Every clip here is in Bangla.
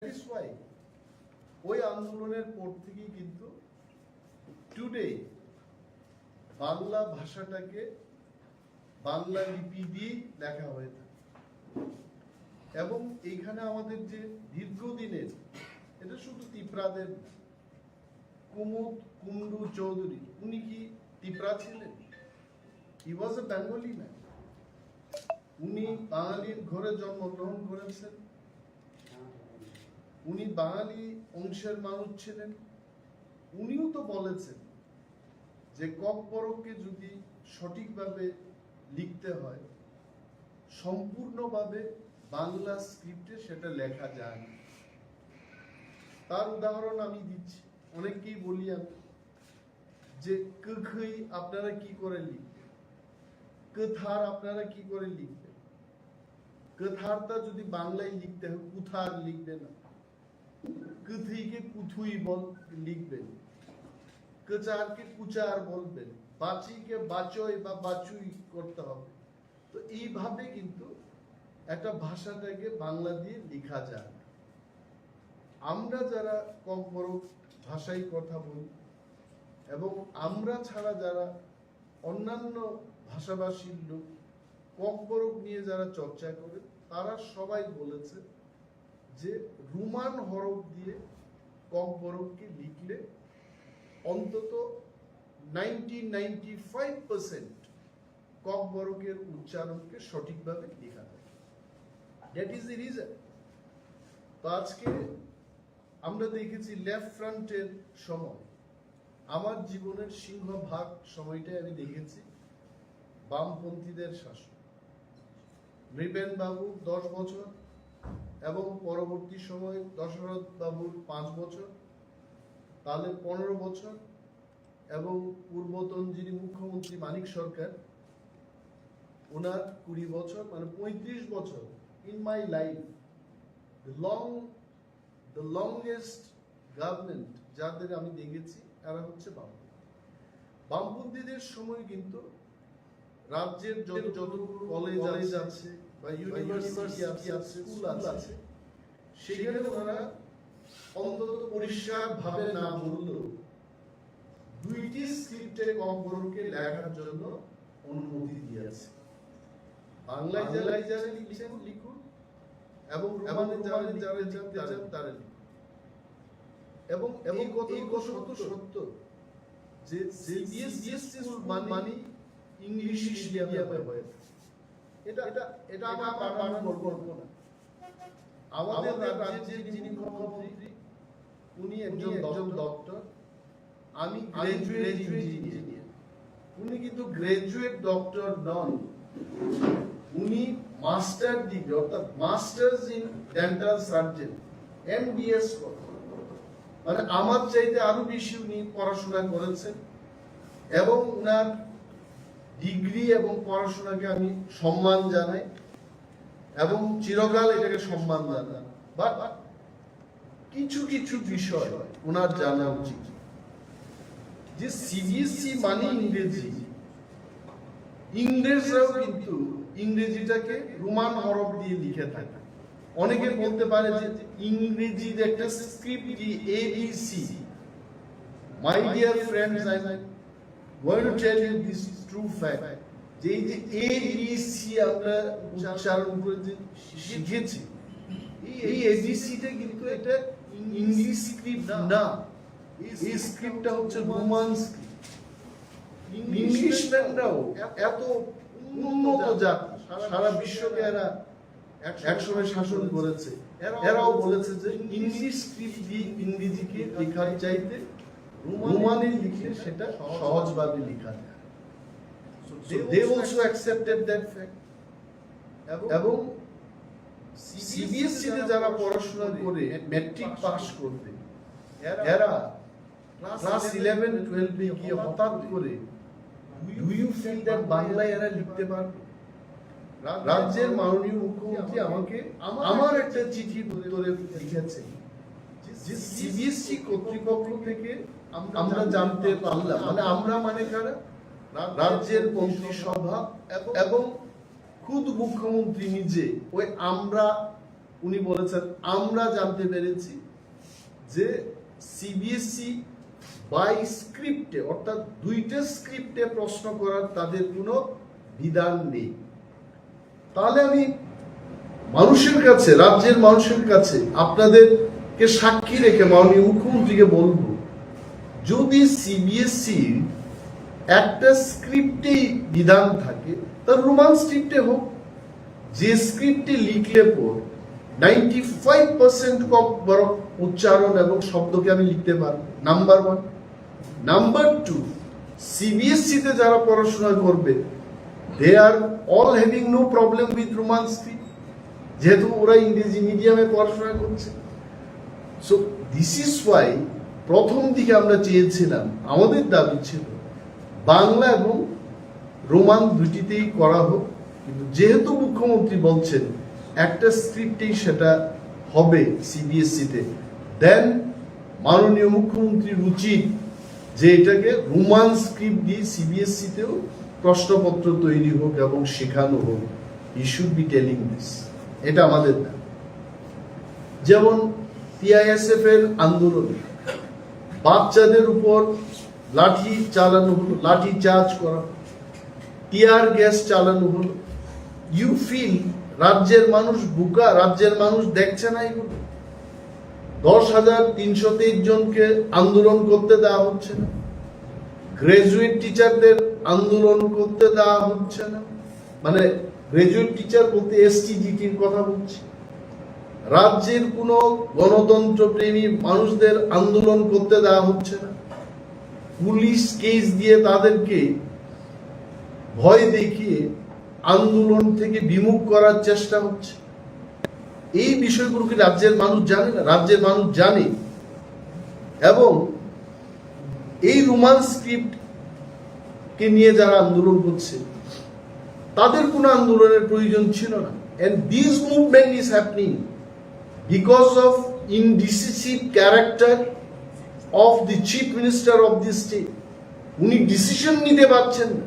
That is why ওই আন্দোলনের পর থেকেই কিন্তু টুডে বাংলা ভাষাটাকে বাংলা লিপি দিয়ে লেখা হয়ে থাকে এবং এইখানে আমাদের যে দীর্ঘদিনের এটা শুধু তিপ্রাদের কুমুদ কুন্ডু চৌধুরী উনি কি তিপ্রা ছিলেন? হি ওয়াজ এ বেঙ্গলি ম্যান। উনি বাঙালির ঘরে জন্মগ্রহণ করেছেন, উনি বাঙালি অংশের মানুষ ছিলেন। উনিও তো বলেছেন যে ককবরককে যদি সঠিকভাবে লিখতে হয় সম্পূর্ণভাবে বাংলা স্ক্রিপ্টে সেটা লেখা যায় না। তার উদাহরণ আমি দিচ্ছি, অনেককেই বলি আমি যে কখই আপনারা কি করে লিখবেন, কথার আপনারা কি করে লিখবেন। কথারটা যদি বাংলায় লিখতে হয় কুথার লিখবে না, কথিকে কুথুই লিখবেন, কচারকে কুচার বলবেন, বাচিকে বাচই বা বাচুই করতে হবে। তো এইভাবে কিন্তু একটা ভাষাটাকে বাংলা দিয়ে লেখা যায়। আমরা যারা ককবরক ভাষায় কথা বলি এবং আমরা ছাড়া যারা অন্যান্য ভাষাভাষীর লোক ককবরক নিয়ে যারা চর্চা করে তারা সবাই বলেছে যে রোমান হরফ দিয়ে ককবরককে লিখলে অন্তত 95% ককবরকের উচ্চারণকে সঠিকভাবে লেখা যায়। That is the reason. তো আজকে আমরা দেখেছি লেফট ফ্রন্টের সময়, আমার জীবনের সিংহভাগ সময়টাই আমি দেখেছি বামপন্থীদের শাসন। নৃপেন বাবুর 10 বছর এবং পরবর্তী সময় দশরথ বাবুর 5 বছর, তাহলে 15 বছর, এবং পূর্বতন যিনি মুখ্যমন্ত্রী মানিক সরকার ওনার 20 বছর, মানে 35 বছর। In my life the longest government যাদের আমি দেখেছি এরা হচ্ছে বামপন্থীদের সময় কিন্তু রাজ্যের যতগুলো কলেজ আছে বা ইউনিভার্সিটি আছে, স্কুল আছে, সেখানে ওনারা অন্তত পরিষ্কার ভাবে না বললেও 2টি স্ক্রিপ্টে ককবরককে লেখার জন্য অনুমতি দিয়েছে। বাংলায় যারা লিখছেন লিখুন এবং রোমানে যারা লিখতে চান তারা লিখুন। এবং এই কথা সত্য যে সিবিএসই স্কুল মানে ইংলিশ মিডিয়ামে হয়ে এটা আমার বানানোর গল্প না। আমাদের রাজ্যের যিনি মুখ্যমন্ত্রী উনি একজন ডক্টর, আমি গ্রাজুয়েট ইঞ্জিনিয়ার। উনি কিন্তু গ্রাজুয়েট ডক্টর নন, উনি মাস্টার ডিগ্রি অর্থাৎ masters in dental surgeon MDS মানে আমার চাইতে আরো বেশি উনি পড়াশোনা করেছেন এবং উনার ডিগ্রি এবং পড়াশোনাকে আমি সম্মান জানাই এবং চিরকাল এটাকে সম্মান জানাই। বাট কিছু কিছু বিষয় ওনার জানা উচিত যে সিবিএসই মানে ইংরেজি, ইংরেজরাও কিন্তু ইংরেজিটাকে রোমান হরফ দিয়ে লিখে থাকে। অনেকে বলতে পারে যে ইংরেজির একটা স্ক্রিপ্ট কি ABC। My dear friends, I going to tell you this true fact যে এই যে ABC আমরা উচ্চারণ করে যে শিখেছি, এই ABCটা কিন্তু এটা ইংলিশ স্ক্রিপ্ট না, এই স্ক্রিপ্টটা হচ্ছে রোমান স্ক্রিপ্ট। ইংলিশম্যানরাও এত উন্নত জাতি, সারা বিশ্বকে এরা একসময় শাসন করেছে, এরাও বলেছে যে ইংলিশ স্ক্রিপ্ট দিয়ে ইংরেজিকে লেখার চাইতে রোমানে লিখলে সেটা সহজভাবে লেখা যায়। So they also accepted that fact. এবং সিবিএসই তে যারা পড়াশোনা করে ম্যাট্রিক পাস করবে এরা ক্লাস 11-12 এ গিয়ে হঠাৎ করে ডু ইউ ফিল দ্যাট বাংলায় এরা লিখতে পারবে? রাজ্যের মাননীয় মুখ্যমন্ত্রী আমাকে আমার একটা চিঠির উত্তরে লিখেছেন যে সিবিএসই কর্তৃপক্ষ থেকে আমরা জানতে পারলাম, মানে আমরা মানে কারা, রাজ্যের মন্ত্রিসভা এবং খুদ মুখ্যমন্ত্রী নিজে ওই আমরা উনি বলেছেন আমরা জানতে পেরেছি যে সিবিএসই বাই স্ক্রিপ্টে অর্থাৎ দুইটা স্ক্রিপ্টে প্রশ্ন করার তাদের কোনো বিধান নেই। তাহলে আমি মানুষের কাছে, রাজ্যের মানুষের কাছে আপনাদেরকে সাক্ষী রেখে মাননীয় মুখ্যমন্ত্রীকে বলবো, যদি সিবিএসই একটা স্ক্রিপ্টেই বিধান থাকে তার রোমান স্ক্রিপ্টে হোক। যে স্ক্রিপ্টে লিখলে পর 95% কম বড় উচ্চারণ এবং শব্দকে আমি লিখতে পারবো, নাম্বার 1। নাম্বার 2, সিবিএসসিতে যারা পড়াশোনা করবে they are all having no problem with Roman script, যেহেতু ওরা ইংরেজি মিডিয়ামে পড়াশোনা করছে। সো দিস ইজ ওয়াই প্রথম দিকে আমরা চেয়েছিলাম, আমাদের দাবি ছিল বাংলা এবং রোমান দুটিতেই করা হোক, কিন্তু যেহেতু মুখ্যমন্ত্রী বলছেন একটা স্ক্রিপ্টেই সেটা হবে সিবিএসসিতে, দেন মাননীয় মুখ্যমন্ত্রীর উচিত যে এটাকে রোমান স্ক্রিপ্ট দিয়ে সিবিএসসিতেও প্রশ্নপত্র তৈরি হোক এবং শেখানো হোক। He should be telling this. এটা আমাদের না। যেমন টিআইএসএফ এর আন্দোলন, বাচ্চাদের উপর লাঠি চালানো হলো, লাঠি চার্জ করা, টিয়ার গ্যাস চালানো হলো। ইউ ফিল রাজ্যের মানুষ বুকা, রাজ্যের মানুষ দেখছে না এগুলো? 10,323 জনকে আন্দোলন করতে দেওয়া হচ্ছে না, গ্রাজুয়েট টিচারদের আন্দোলন করতে দেওয়া হচ্ছে না, মানে গ্রাজুয়েট টিচার বলতে এসটিজিটির কথা বলছি। রাজ্যের কোনো গণতন্ত্র প্রেমী মানুষদের আন্দোলন করতে দেওয়া হচ্ছে না, পুলিশ কেস দিয়ে তাদেরকে ভয় দেখিয়ে আন্দোলন থেকে বিমুখ করার চেষ্টা হচ্ছে। এই বিষয়গুলো কি রাজ্যের মানুষ জানে না? রাজ্যের মানুষ জানে। এবং এই রোমান স্ক্রিপ্ট কে নিয়ে যারা আন্দোলন করছে তাদের কোনো আন্দোলনের প্রয়োজন ছিল না। and this movement is happening because of indecisive character of the chief minister of the state. উনি ডিসিশন নিতে পারছেন না।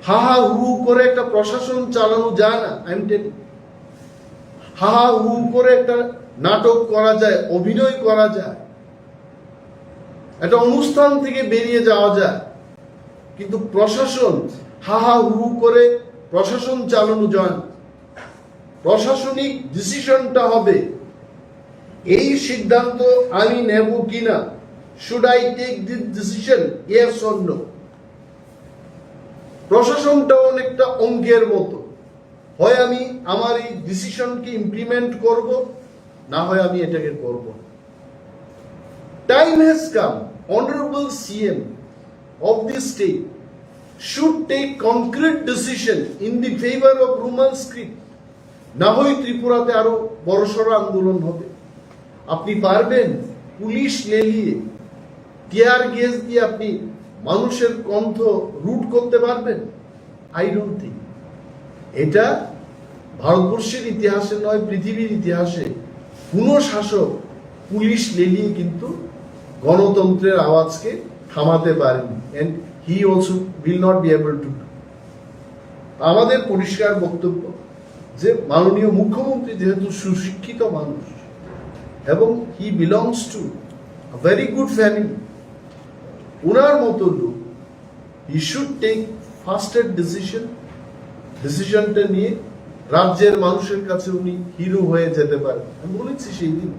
হা হা হু করে একটা প্রশাসন চালানো যায় না। আই এম টেলিং, হা হা হু করে একটা নাটক করা যায়, অভিনয় করা যায়, একটা অনুষ্ঠান থেকে বেরিয়ে যাওয়া যায়, কিন্তু প্রশাসন হা হা হু করে প্রশাসন চালানো যায় না। প্রশাসনিক ডিসিশনটা হবে এই সিদ্ধান্ত আমি নেব কিনা, should I take this decision, yes or no. প্রশাসনটা অনেকটা অঙ্কের মতো, হয় আমি আমার এই ডিসিশনকে ইমপ্লিমেন্ট করব, না হয় আমি এটাকে করব। Time has come, honourable CM of the state should take concrete decision in the favor of Roman script. না হয় ত্রিপুরাতে আরো বড়সড় আন্দোলন হবে। আপনি পারবেন পুলিশ লেলিয়ে টিয়ার গ্যাস দিয়ে আপনি মানুষের কণ্ঠ রুট করতে পারবেন? I don't think. এটা ভারতবর্ষের ইতিহাসে নয়, পৃথিবীর ইতিহাসে কোনো শাসক পুলিশ লেলিয়ে কিন্তু গণতন্ত্রের আওয়াজকে থামাতে পারেনি, and he also will not be able to do. আমাদের পরিষ্কার বক্তব্য যে মাননীয় মুখ্যমন্ত্রী যেহেতু সুশিক্ষিত মানুষ এবং he belongs to a very good family, উনার মতো লোক, he should take faster decision, ডিসিশনটা নিয়ে রাজ্যের মানুষের কাছে উনি হিরো হয়ে যেতে পারেন। আমি বলেছি সেই দিন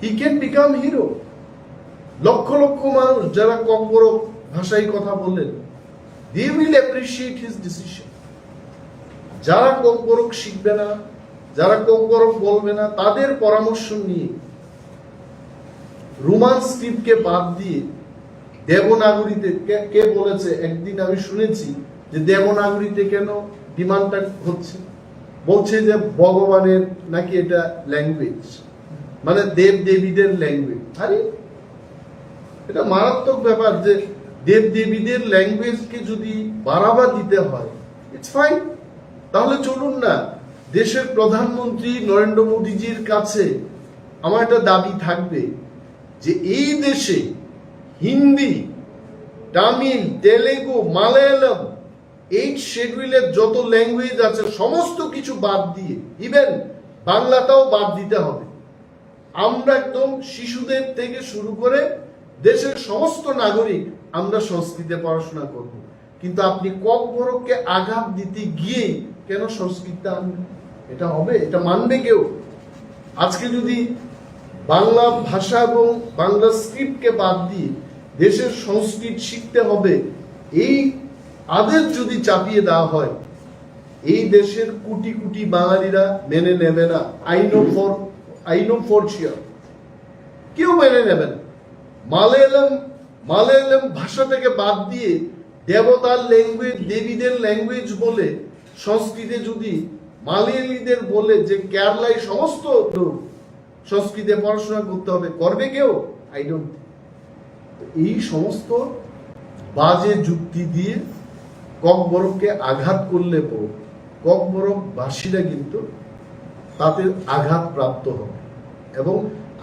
he can become hero. Lakh lakh মানুষ যারা কম্বর ভাষায় কথা বললেন, they will appreciate his decision. যারা কম্বরক শিখবে না, যারা কম্বরক বলবে না, তাদের পরামর্শ নিয়ে রোমান স্ক্রিপ্টকে বাদ দিয়ে দেবনাগরীতে, কে বলেছে একদিন আমি শুনেছি যে দেবনাগরীতে কেন ডিমান্ডটা হচ্ছে, বলছে যে ভগবানের নাকি এটা ল্যাঙ্গুয়েজ, মানে দেব দেবীদের ল্যাঙ্গুয়েজ। আরে এটা মারাত্মক ব্যাপার যে দেব দেবীদের ল্যাঙ্গুয়েজকে যদি বাড়াবা দিতে হয়, ইটস ফাইন। তাহলে চলুন না, দেশের প্রধানমন্ত্রী নরেন্দ্র মোদীজির কাছে আমার একটা দাবি থাকবে যে এই দেশে হিন্দি, তামিল, তেলেগু, মালায়ালাম, 8 শিডিউলের যত ল্যাঙ্গুয়েজ আছে সমস্ত কিছু বাদ দিয়ে ইভেন বাংলাটাও বাদ দিতে হবে। আমরা একদম শিশুদের থেকে শুরু করে দেশের সমস্ত নাগরিক আমরা সংস্কৃতে পড়াশোনা করব, কিন্তু আপনি ককবরককে আঘাত দিতে গিয়ে কেন সংস্কৃতটা আনবেন? এটা হবে? এটা মানবে কেউ? আজকে যদি বাংলা ভাষা এবং বাংলা স্ক্রিপ্টকে বাদ দিয়ে দেশের সংস্কৃত শিখতে হবে, এই আদেশ যদি চাপিয়ে দেওয়া হয়, এই দেশের কোটি কোটি বাঙালিরা মেনে নেবে না। আই নো ফর শিওর কেউ মেনে নেবে না। মালয়ালম ভাষা থেকে বাদ দিয়ে দেবতার ল্যাঙ্গুয়েজ, দেবীদের ল্যাঙ্গুয়েজ বলে সংস্কৃতে যদি মালয়ালিদের বলে যে কেরালায় সমস্ত লোক সংস্কৃতে পড়াশোনা করতে হবে, করবে কেউ? I don't. এই সমস্ত বাজে যুক্তি দিয়ে ককবরককে আঘাত করলে ককবরকবাসীরা কিন্তু তাতে আঘাত প্রাপ্ত হবে, এবং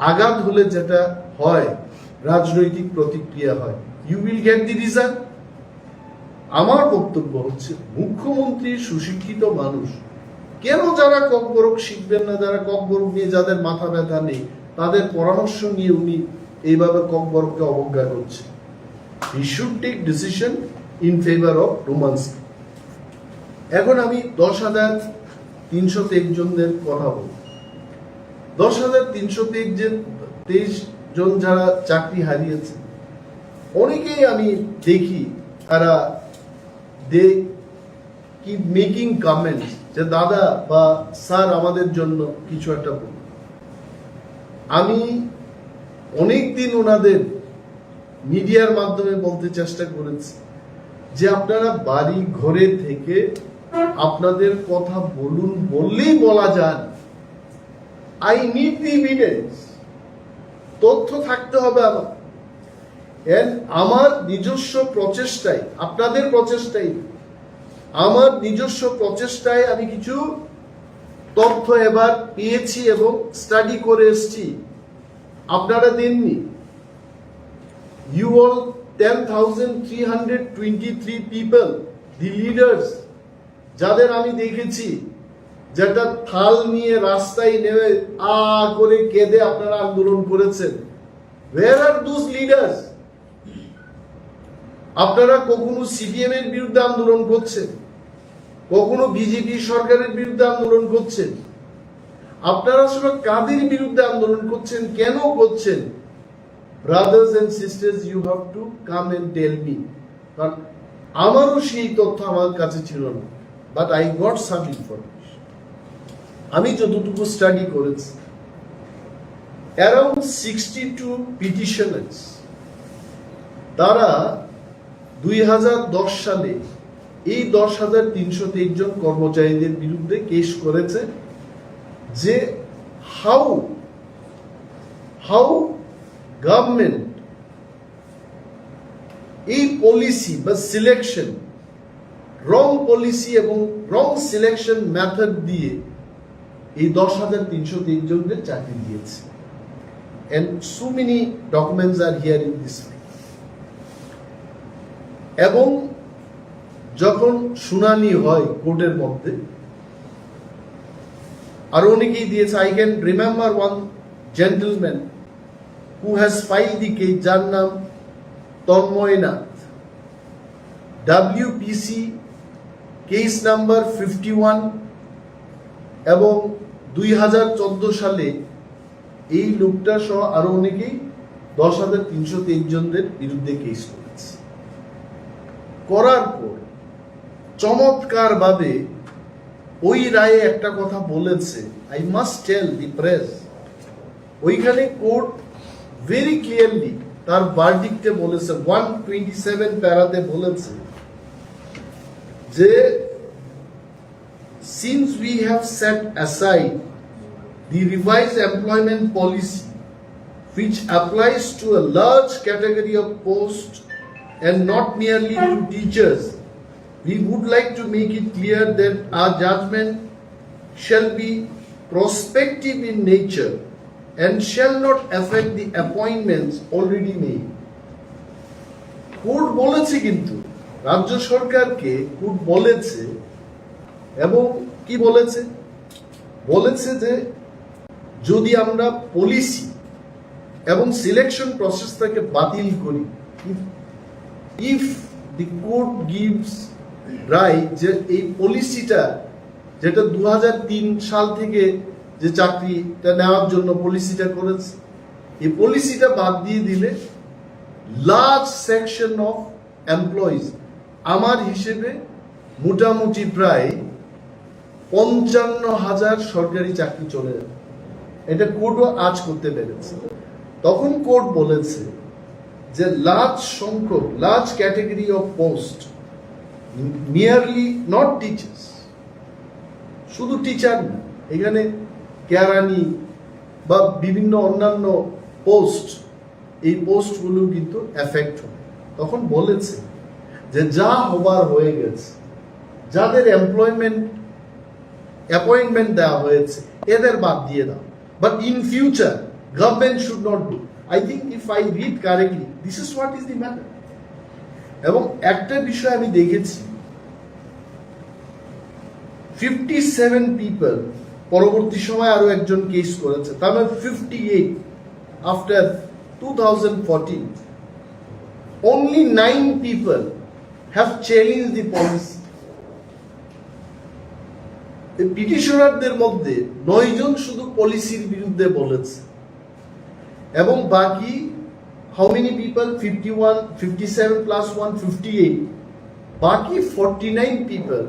আঘাত হলে যেটা হয় রাজনৈতিক প্রতিক্রিয়া হয়। You will get the result. আমার বক্তব্য হচ্ছে, মুখ্যমন্ত্রী সুশিক্ষিত মানুষ, কেন যারা ককবরক শিখবেন না, যারা ককবরক নিয়ে যাদের মাথা ব্যথা নেই, তাদের পরামর্শ নিয়ে উনি এইভাবে ককবরককে অবজ্ঞা করছে? He should take decision in favour of Romans. এখন আমি 10,323 জনদের কথা বলব। 10,323 জন যারা চাকরি হারিয়েছে, অনেকেই আমি দেখি তারা দে কি মেকিং কমেন্টস যে দাদা বা স্যার আমাদের জন্য কিছু একটা বলুন। আমি অনেকদিন ওনাদের মিডিয়ার মাধ্যমে বলতে চেষ্টা করেছি যে আপনারা বাড়ি ঘরে থেকে আপনাদের কথা বলুন, বললেই বলা যান। আই নিড দি এভিডেন্স, তথ্য থাকতে হবে আমার। আমার নিজস্ব প্রচেষ্টায়, আপনাদের প্রচেষ্টায়, আমার নিজস্ব প্রচেষ্টায় আমি কিছু তথ্য এবার পেয়েছি এবং স্টাডি করে এসেছি, আপনারা দেননি। You all 10,323 people, the leaders, যাদের আমি দেখেছি, যেটা থাল নিয়ে রাস্তায় নেমে করে কেঁদে আপনারা আন্দোলন করেছেন। Where are those leaders? আপনারা কখনো সিপিএম এর বিরুদ্ধে আন্দোলন করছেন, কখনো বিজেপি সরকারের বিরুদ্ধে আন্দোলন করছেন। আপনারা আসলে কাদের বিরুদ্ধে আন্দোলন করছেন, কেন করছেন? Brothers and sisters, you have to come and tell me. কারণ আমারও সেই তথ্য আমার কাছে ছিল না, but I got some information. আমি যতটুকু স্টাডি করেছি, অ্যারাউন্ড 62 পিটিশনার্স, তারা 2010 সালে এই 10,323 জন কর্মচারীদের বিরুদ্ধে কেস করেছে যে হাউ গভর্নমেন্ট এই পলিসি বা সিলেকশন, রং পলিসি এবং রং সিলেকশন মেথড দিয়ে এই 10,323 জনদের চাকরি দিয়েছে। And so many documents are here in this file. এবং যখন শুনানি হয় কোর্টের মধ্যে, আর অনেকেই দিয়েছে। I can remember one gentleman who has filed the case, যার নাম তন্ময়নাথ, WPC কেস নাম্বার 51, এবং 2014 সালে এই লোকটা সহ আরো অনেকেই 10,323 জনদের বিরুদ্ধে কেস করেছে। করার পর চমৎকার ভাবে ওই রায়ে একটা কথা বলেছে, I must tell the press. ওইখানে কোর্ট ভেরি ক্লিয়ারলি তার ভার্ডিক্টে বলেছে, 127 প্যারাতে বলেছে যে since we have set aside the revised employment policy which applies to a large category of posts and not merely to teachers, we would like to make it clear that our judgment shall be prospective in nature and shall not affect the appointments already made. Court বলেছে, কিন্তু রাজ্য সরকারকে কোর্ট বলেছে, এবং কি বলেছে বলেছে যে যদি আমরা পলিসি এবং সিলেকশন প্রসেসটাকে বাতিল করি, if the court gives right যে এই পলিসিটা যেটা 2003 সাল থেকে যে চাকরিটা নেওয়ার জন্য পলিসিটা করেছে, এই পলিসিটা বাদ দিয়ে দিলে লার্জ সেকশন অফ এমপ্লয়িজ, আমার হিসেবে মোটামুটি প্রায় 55,000 সরকারি চাকরি চলে যাবে। এটা কোর্টও আজ করতে পেরেছে। তখন কোর্ট বলেছে যে large category of post, nearly not teachers, শুধু টিচার না, এখানে কেরানি বা বিভিন্ন অন্যান্য পোস্ট, এই পোস্টগুলো কিন্তু এফেক্ট হবে। তখন বলেছে যে যা হবার হয়ে গেছে, যাদের অ্যাপয়েন্টমেন্ট দেওয়া হয়েছে এদের বাদ দিয়ে দাও, but in future government should not do. I think if I read correctly this is what is the matter. এবং একটা বিষয় আমি দেখেছি, 57 পিপল, পরবর্তী সময় আরো একজন কেস করেছে, তার মানে 58 after 2014, only 9 people have challenged the policy. পিটিশনারদের মধ্যে 9 জন শুধু পলিসির বিরুদ্ধে বলেছে, এবং বাকি হাউ মেনি পিপল, 51, 57 plus 1, 58, বাকি 49 people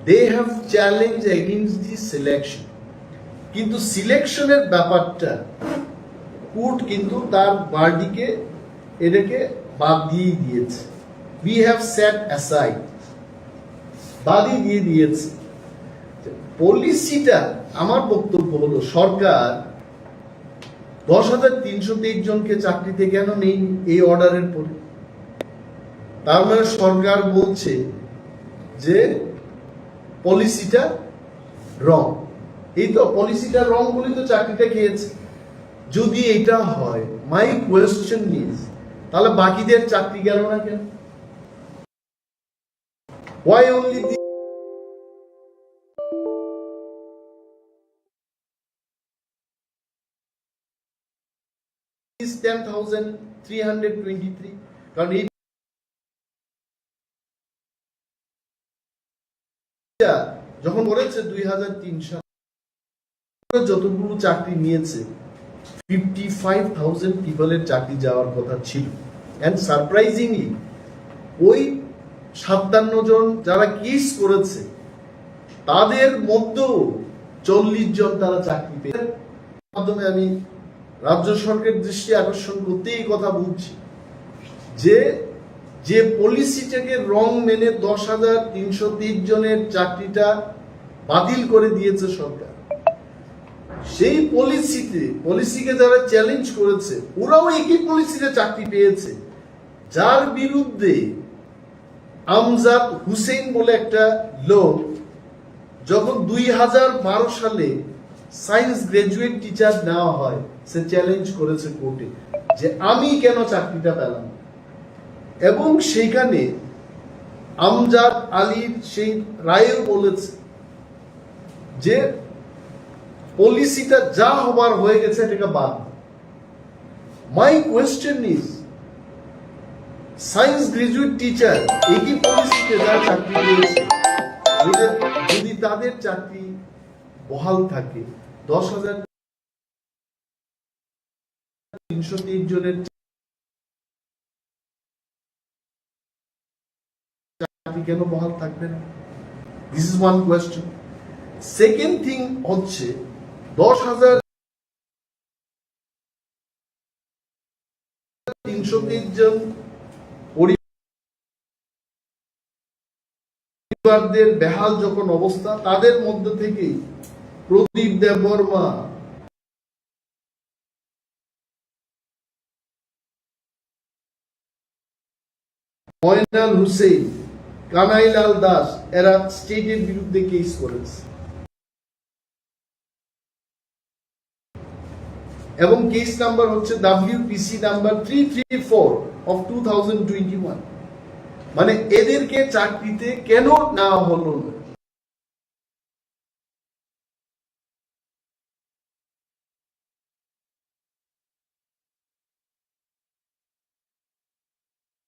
they have challenged against the selection. কিন্তু সিলেকশনের ব্যাপারটা কোর্ট কিন্তু তার বার্ডিকে এটাকে বাদ দিয়ে দিয়েছে। we have set aside, বাদই দিয়ে দিয়েছে। পলিসিটা, আমার বক্তব্য হলো সরকার 10,323 জনকে চাকরিতে কেন নেয়নি এই অর্ডারের পরে? তার মানে সরকার বলছে যে পলিসিটা রং। এই তো পলিসিটা রং বলে তো চাকরিটা খেয়েছে। যদি এটা হয়, মাই কোয়েশ্চেন ইজ, তাহলে বাকিদের চাকরি গেল না কেন? Why only these 10,323? কারণ যখন করেছে 2003 সাল, যতগুলো চাকরি নিয়েছে 55,000 পিপলের চাকরি যাওয়ার কথা ছিল। এন্ড সারপ্রাইজিংলি ওই 57 জন যারা কেস করেছে তাদের মধ্যেও 40 জন তারা চাকরি পেয়ে। মাধ্যমে আমি রাজ্য সরকারের দৃষ্টি আকর্ষণ করতে এই কথা বলছি যে পলিসিটাকে রং মেনে 10,323 জনের চাকরিটা বাতিল করে দিয়েছে সরকার, সেই পলিসিকে যারা চ্যালেঞ্জ করেছে ওরাও একই পলিসিতে চাকরি পেয়েছে, যার বিরুদ্ধে আমজাদ হুসেন বলে একটা লোক যখন 2012 সালে সায়েন্স গ্রাজুয়েট টিচার নেওয়া হয়, সে চ্যালেঞ্জ করেছে কোর্টে যে আমি কেন চাকরিটা পেলাম। এবং সেইখানে আমজাদ আলীর সেই রায়েও বলেছে যে পলিসিটা যা হবার হয়ে গেছে এটাকে বাদ। My question is, science graduate teacher একই পলিসিতে যারা চাকরি পেয়েছে, যদি তাদের চাকরি বহাল থাকে, 10,323 জনের চাকরি কেন বহাল থাকবে না? This is one question. Second thing হচ্ছে 10,323 জন পরিবারদের বেহাল যখন অবস্থা, তাদের মধ্যে থেকে প্রদীপ দেববর্মা, ময়নাল হুসেন, কানাইলাল দাস এরা স্টেটের বিরুদ্ধে কেস করেছে, এবং কেস নাম্বার হচ্ছে WPC নাম্বার 334 of 2021। মানে এদেরকে চাকরিতে কেন নেওয়া হলো না?